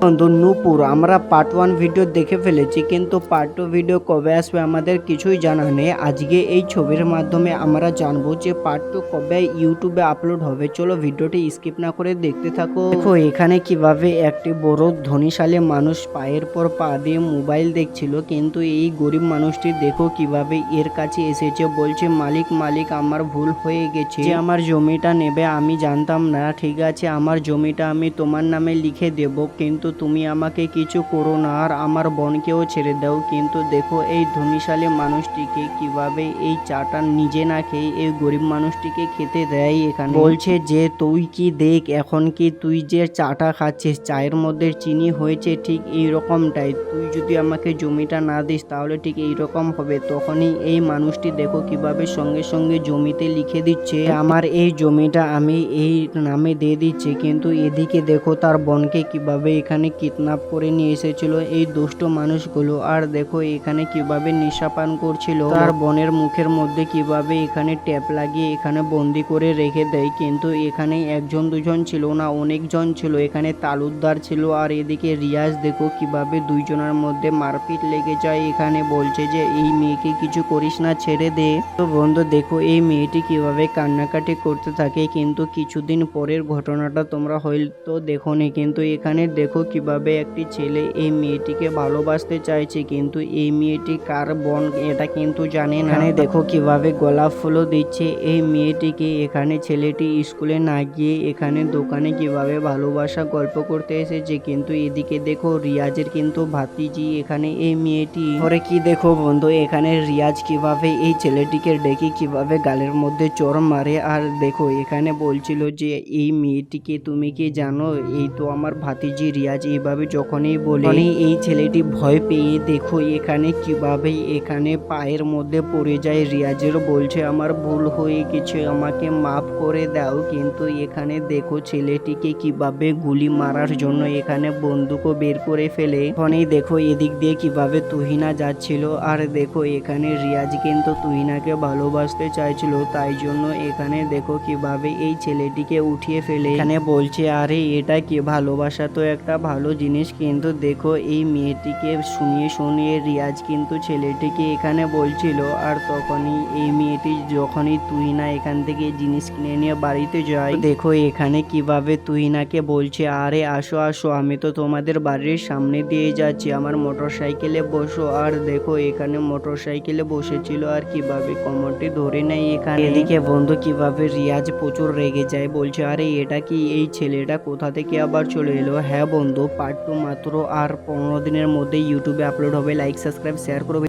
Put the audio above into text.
বন্ধু নূপুর, আমরা part 1 video দেখে ফেলেছি, কিন্তু পার্ট 2 ভিডিও কবে আসবে আমাদের কিছুই জানা নেই। আজকে এই ছবির মাধ্যমে আমরা জানবো যে পার্ট 2 কবে ইউটিউবে আপলোড হবে। চলো ভিডিওটি স্কিপ না করে দেখতে থাকো। দেখো এখানে কিভাবে একটি বড় ধনীশালী মানুষ পায়ের পর পা দিয়ে মোবাইল দেখছিল, কিন্তু এই গরিব মানুষটি দেখো কিভাবে এর কাছে এসেছে, বলছে মালিক মালিক আমার ভুল হয়ে গেছে, যে আমার জমিটা নেবে আমি জানতাম না, ঠিক আছে আমার জমিটা আমি তোমার নামে লিখে দেব, কিন্তু তুমি আমাকে কিছু করো না আর আমার বোনকেও ছেড়ে দাও। কিন্তু দেখো এই ধনীশালী মানুষটিকে কিভাবে এই চাটা নিজে না খেয়ে এই গরিব মানুষটিকে খেতে দেয়। এখানে বলছে যে তুই কি দেখ, এখন কি তুই যে চাটা খাচ্ছিস চায়ের মধ্যে চিনি হয়েছে ঠিক এই রকমটাই, তুই যদি আমাকে জমিটা না দিস তাহলে ঠিক এই রকম হবে। তখনই এই মানুষটি দেখো কিভাবে সঙ্গে সঙ্গে জমিতে লিখে দিচ্ছে আমার এই জমিটা আমি এই নামে দিয়ে দিচ্ছি। কিন্তু এদিকে দেখো তার বোনকে কিভাবে এখানে কিডন্যাপ করে নিয়ে এসেছিল এই দুষ্ট মানুষগুলো, আর দেখো এখানে কিভাবে নেশা পান করছিল, তার বোনের মুখের মধ্যে কিভাবে এখানে ট্যাপ লাগিয়ে এখানে বন্দি করে রেখে দেয়। কিন্তু এখানে একজন দুজন ছিল না, অনেকজন ছিল, এখানে তালুকদার ছিল আর এদিকে রিয়াজ। দেখো কিভাবে দুইজনের মধ্যে মারপিট লেগে যায়। এখানে বলছে যে এই মেয়েকে কিছু করিস না, ছেড়ে দে। তো বন্ধু দেখো এই মেয়েটি কিভাবে কান্নাকাটি করতে থাকে, কিন্তু কিছুদিন পরের ঘটনাটা তোমরা হয়তো দেখোনি। কিন্তু এখানে দেখো কিভাবে একটি ছেলে এই মেয়েটিকে ভালোবাসতে চাইছে, কিন্তু এই মেয়েটি কার বোন এটা কিন্তু জানে না। এখানে দেখো কিভাবে গোলাপ ফুলও দিচ্ছে এই মেয়েটিকে। এখানে ছেলেটি স্কুলে না গিয়ে এখানে দোকানে কিভাবে ভালোবাসা গল্প করতে এসেছে, কিন্তু এদিকে দেখো রিয়াজের কিন্তু ভাতিজি এখানে এই মেয়েটি। পরে কি দেখো বন্ধু এখানে রিয়াজ কিভাবে এই ছেলেটিকে ডেকে কিভাবে গালের মধ্যে চড় মারে। আর দেখো এখানে বলছিল যে এই মেয়েটিকে তুমি কি জানো, এই তো আমার ভাতিজি রিয়াজ। এইভাবে যখনই বলে এই ছেলেটি ভয় পেয়ে দেখো এখানে কিভাবে এখানে পায়ের মধ্যে পড়ে যায়। রিয়াজের বলছে আমার ভুল হয়ে গেছে, আমাকে মাফ করে দাও। কিন্তু এখানে দেখো ছেলেটিকে কিভাবে গুলি মারার জন্য এখানে বন্দুকও বের করে ফেলে। এখনই দেখো এদিক দিয়ে কিভাবে তুহিনা যাচ্ছিল, আর দেখো এখানে রিয়াজ কিন্তু তুহিনাকে ভালোবাসতে চাইছিল, তাই জন্য এখানে দেখো কিভাবে এই ছেলেটিকে উঠিয়ে ফেলে। এখানে বলছে আরে এটা কি, ভালোবাসা তো একটা ভালো জিনিস। কিন্তু দেখো এই মেয়েটিকে শুনিয়ে শুনিয়ে রিয়াজ কিন্তু ছেলেটিকে এখানে বলছিল। আর তখনই এই মেয়েটি যখনই তুহিনা এখান থেকে জিনিস কিনে নিয়ে বাড়িতে যায়, দেখো এখানে কিভাবে তুহিনাকে বলছে আরে আসো আসো, আমি তো তোমাদের বাড়ির সামনে দিয়ে যাচ্ছি, আমার মোটর সাইকেলে বসো। আর দেখো এখানে মোটর সাইকেলে বসেছিল আর কিভাবে কোমরটি ধরে নেয় এখানে। এদিকে বন্ধু কিভাবে রিয়াজ প্রচুর রেগে যায়, বলছে আরে এটা কি, এই ছেলেটা কোথা থেকে আবার চলে এলো। হ্যাঁ বন্ধু পার্ট 2 মাত্র আর 15 দিনের মধ্যে ইউটিউবে আপলোড হবে। লাইক সাবস্ক্রাইব শেয়ার করবে।